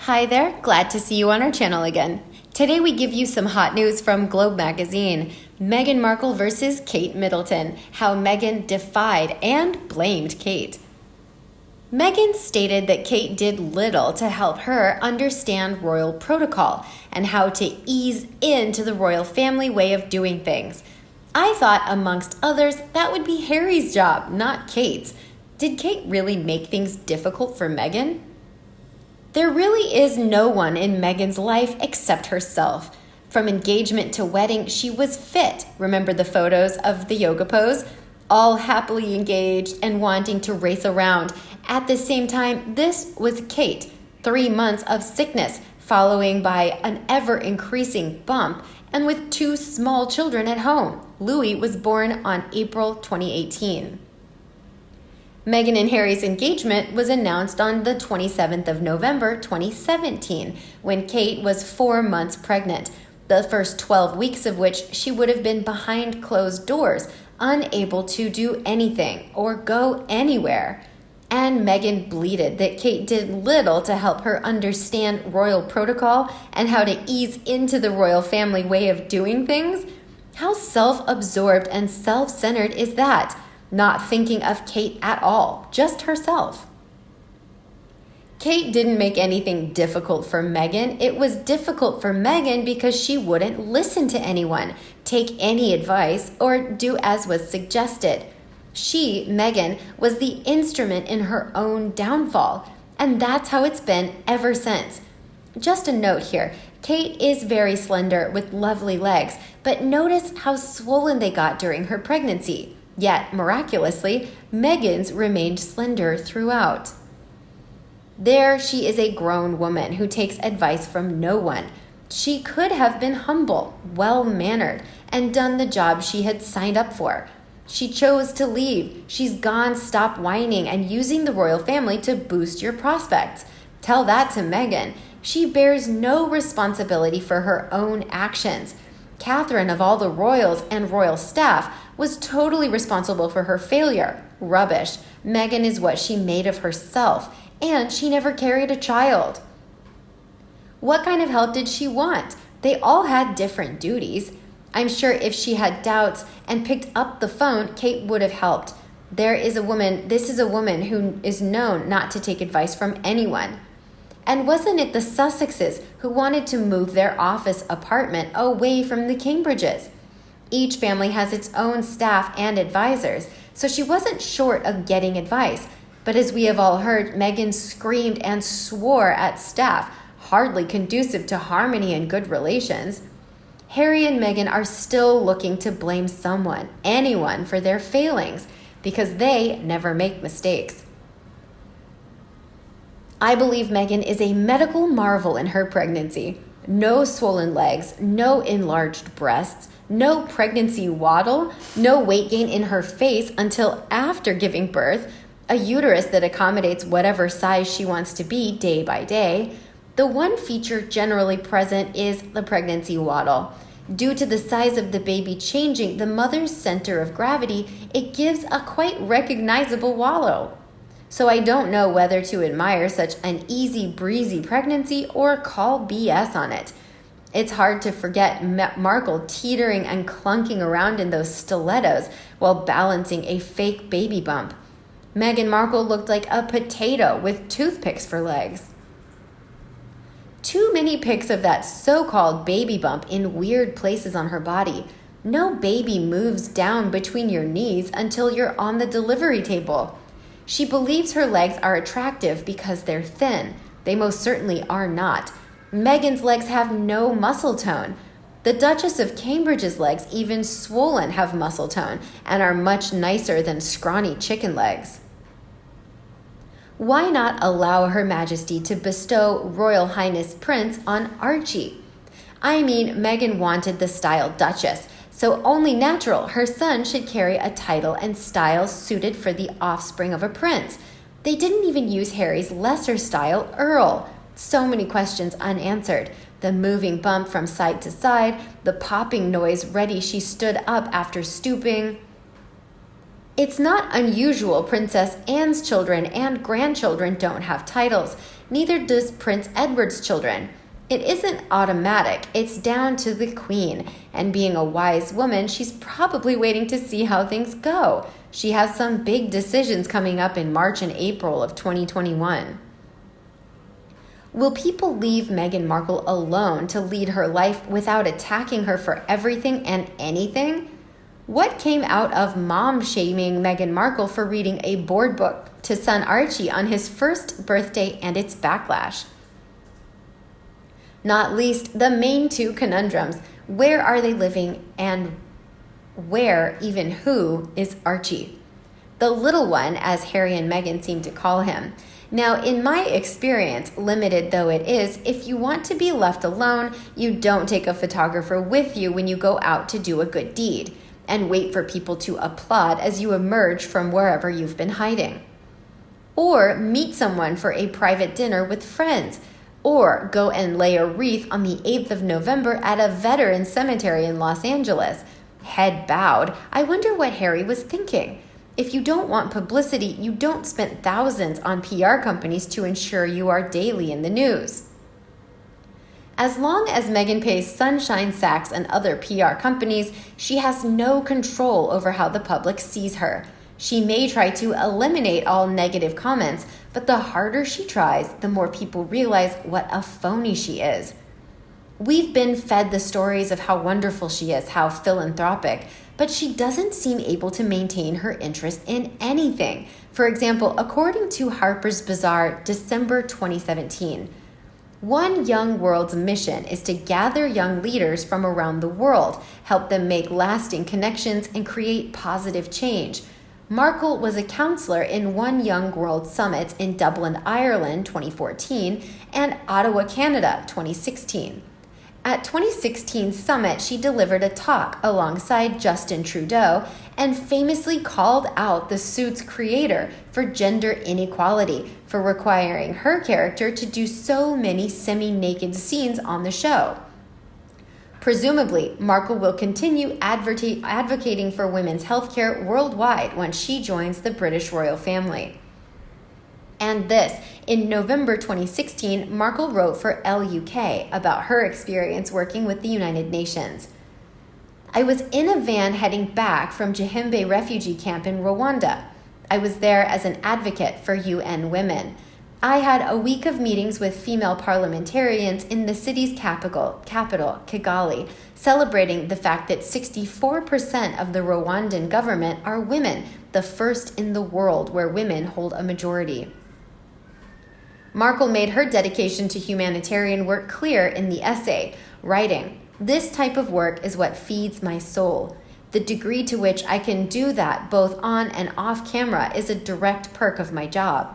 Hi there, glad to see you on our channel again. Today we give you some hot news from Globe magazine. Meghan Markle versus Kate Middleton, how Meghan defied and blamed Kate. Meghan stated that Kate did little to help her understand royal protocol and how to ease into the royal family way of doing things. I thought, amongst others, that would be Harry's job, not Kate's. Did Kate really make things difficult for Meghan? There really is no one in Meghan's life except herself. From engagement to wedding, she was fit. Remember the photos of the yoga pose? All happily engaged and wanting to race around. At the same time, this was Kate. 3 months of sickness, following by an ever-increasing bump, and with 2 small children at home. Louis was born on April 2018. Meghan and Harry's engagement was announced on the 27th of November 2017, when Kate was 4 months pregnant, the first 12 weeks of which she would have been behind closed doors, unable to do anything or go anywhere. And Meghan bleated that Kate did little to help her understand royal protocol and how to ease into the royal family way of doing things. How self-absorbed and self-centered is that? Not thinking of Kate at all, just herself. Kate didn't make anything difficult for Meghan. It was difficult for Meghan because she wouldn't listen to anyone, take any advice, or do as was suggested. She, Meghan, was the instrument in her own downfall, and that's how it's been ever since. Just a note here, Kate is very slender with lovely legs, but notice how swollen they got during her pregnancy. Yet, miraculously, Meghan's remained slender throughout. There she is, a grown woman who takes advice from no one. She could have been humble, well-mannered, and done the job she had signed up for. She chose to leave. She's gone. Stop whining and using the royal family to boost your prospects. Tell that to Meghan. She bears no responsibility for her own actions. Catherine, of all the royals and royal staff, was totally responsible for her failure. Rubbish. Meghan is what she made of herself, and she never carried a child. What kind of help did she want? They all had different duties. I'm sure if she had doubts and picked up the phone, Kate would have helped. This is a woman who is known not to take advice from anyone. And wasn't it the Sussexes who wanted to move their office apartment away from the Cambridges? Each family has its own staff and advisors, so she wasn't short of getting advice. But as we have all heard, Meghan screamed and swore at staff, hardly conducive to harmony and good relations. Harry and Meghan are still looking to blame someone, anyone, for their failings, because they never make mistakes. I believe Meghan is a medical marvel in her pregnancy. No swollen legs, no enlarged breasts, no pregnancy waddle, no weight gain in her face until after giving birth, a uterus that accommodates whatever size she wants to be day by day. The one feature generally present is the pregnancy waddle. Due to the size of the baby changing the mother's center of gravity, it gives a quite recognizable waddle. So I don't know whether to admire such an easy breezy pregnancy or call BS on it. It's hard to forget Markle teetering and clunking around in those stilettos while balancing a fake baby bump. Meghan Markle looked like a potato with toothpicks for legs. Too many pics of that so-called baby bump in weird places on her body. No baby moves down between your knees until you're on the delivery table. She believes her legs are attractive because they're thin. They most certainly are not. Meghan's legs have no muscle tone. The Duchess of Cambridge's legs, even swollen, have muscle tone and are much nicer than scrawny chicken legs. Why not allow Her Majesty to bestow Royal Highness Prince on Archie? I mean, Meghan wanted the style Duchess, so only natural her son should carry a title and style suited for the offspring of a prince. They didn't even use Harry's lesser style, Earl. So many questions unanswered. The moving bump from side to side, the popping noise ready she stood up after stooping. It's not unusual Princess Anne's children and grandchildren don't have titles. Neither does Prince Edward's children. It isn't automatic. It's down to the Queen. And being a wise woman, she's probably waiting to see how things go. She has some big decisions coming up in March and April of 2021. Will people leave Meghan Markle alone to lead her life without attacking her for everything and anything? What came out of mom shaming Meghan Markle for reading a board book to son Archie on his first birthday and its backlash? Not least the main two conundrums. Where are they living, and where, even who, is Archie? The little one, as Harry and Meghan seem to call him. Now, in my experience, limited though it is, if you want to be left alone, you don't take a photographer with you when you go out to do a good deed, and wait for people to applaud as you emerge from wherever you've been hiding. Or meet someone for a private dinner with friends, or go and lay a wreath on the 8th of November at a veteran cemetery in Los Angeles. Head bowed. I wonder what Harry was thinking. If you don't want publicity, you don't spend thousands on PR companies to ensure you are daily in the news. As long as Meghan pays Sunshine Sachs and other PR companies, she has no control over how the public sees her. She may try to eliminate all negative comments, but the harder she tries, the more people realize what a phony she is. We've been fed the stories of how wonderful she is, how philanthropic, but she doesn't seem able to maintain her interest in anything. For example, according to Harper's Bazaar, December 2017, One Young World's mission is to gather young leaders from around the world, help them make lasting connections, and create positive change. Markle was a counselor in One Young World summits in Dublin, Ireland, 2014, and Ottawa, Canada, 2016. At 2016's summit, she delivered a talk alongside Justin Trudeau and famously called out the suit's creator for gender inequality for requiring her character to do so many semi-naked scenes on the show. Presumably, Markle will continue advocating for women's healthcare worldwide once she joins the British royal family. And this, in November 2016, Markle wrote for LUK about her experience working with the United Nations. I was in a van heading back from Gihembe refugee camp in Rwanda. I was there as an advocate for UN women. I had a week of meetings with female parliamentarians in the city's capital, Kigali, celebrating the fact that 64% of the Rwandan government are women, the first in the world where women hold a majority. Markle made her dedication to humanitarian work clear in the essay, writing, "This type of work is what feeds my soul. The degree to which I can do that both on and off camera is a direct perk of my job."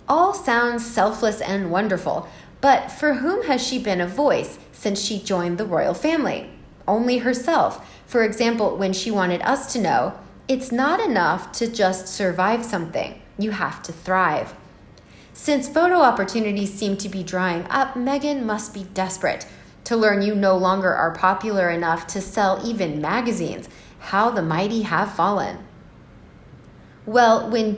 All sounds selfless and wonderful, but for whom has she been a voice since she joined the royal family? Only herself. For example, when she wanted us to know, it's not enough to just survive something. You have to thrive. Since photo opportunities seem to be drying up, Meghan must be desperate. To learn you no longer are popular enough to sell even magazines. How the mighty have fallen. Well, when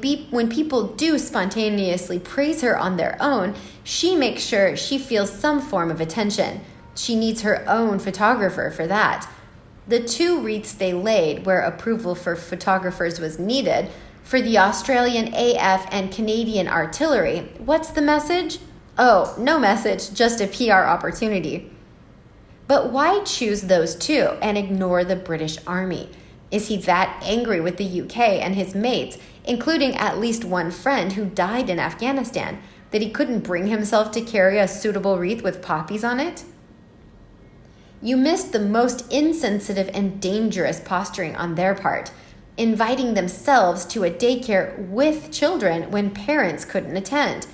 people do spontaneously praise her on their own, she makes sure she feels some form of attention. She needs her own photographer for that. The 2 wreaths they laid, where approval for photographers was needed, for the Australian AF and Canadian artillery, what's the message? Oh, no message, just a PR opportunity. But why choose those 2 and ignore the British Army? Is he that angry with the UK and his mates, including at least one friend who died in Afghanistan, that he couldn't bring himself to carry a suitable wreath with poppies on it? You missed the most insensitive and dangerous posturing on their part, inviting themselves to a daycare with children when parents couldn't attend.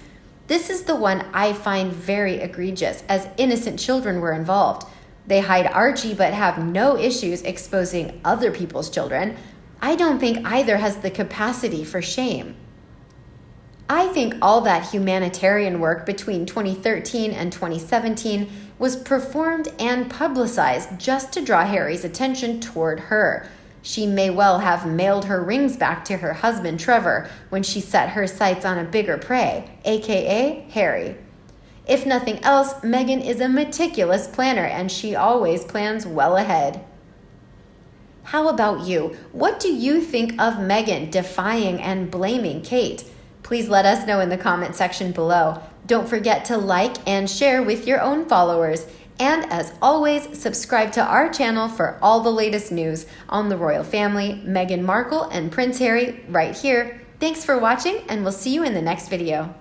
This is the one I find very egregious, as innocent children were involved. They hide Archie but have no issues exposing other people's children. I don't think either has the capacity for shame. I think all that humanitarian work between 2013 and 2017 was performed and publicized just to draw Harry's attention toward her. She may well have mailed her rings back to her husband Trevor when she set her sights on a bigger prey, aka Harry. If nothing else, Meghan is a meticulous planner and she always plans well ahead. How about you? What do you think of Meghan defying and blaming Kate? Please let us know in the comment section below. Don't forget to like and share with your own followers. And as always, subscribe to our channel for all the latest news on the royal family, Meghan Markle and Prince Harry right here. Thanks for watching, and we'll see you in the next video.